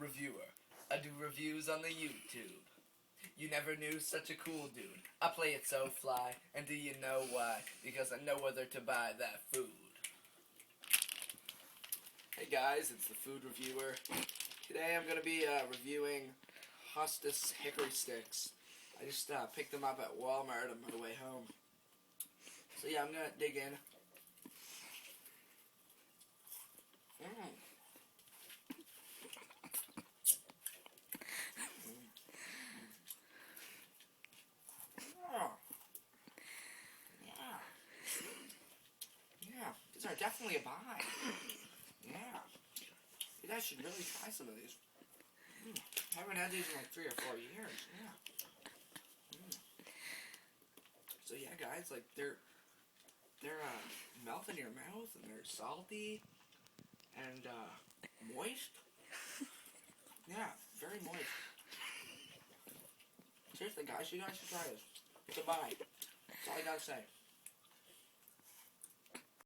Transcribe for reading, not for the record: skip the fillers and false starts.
reviewer. I do reviews on the YouTube. You never knew such a cool dude. I play it so fly, and do you know why? Because I know whether to buy that food. Hey guys, it's the food reviewer. Today I'm going to be reviewing Hostess Hickory sticks. I just picked them up at Walmart on my way home. So yeah, I'm going to dig in. Yeah, these are definitely a buy. Yeah. You guys should really try some of these. I haven't had these in like 3 or 4 years. Yeah. So yeah, guys, like they're melt in your mouth and they're salty and moist. Yeah, very moist. Seriously, guys, you guys should try this. It's a buy. That's all I gotta say.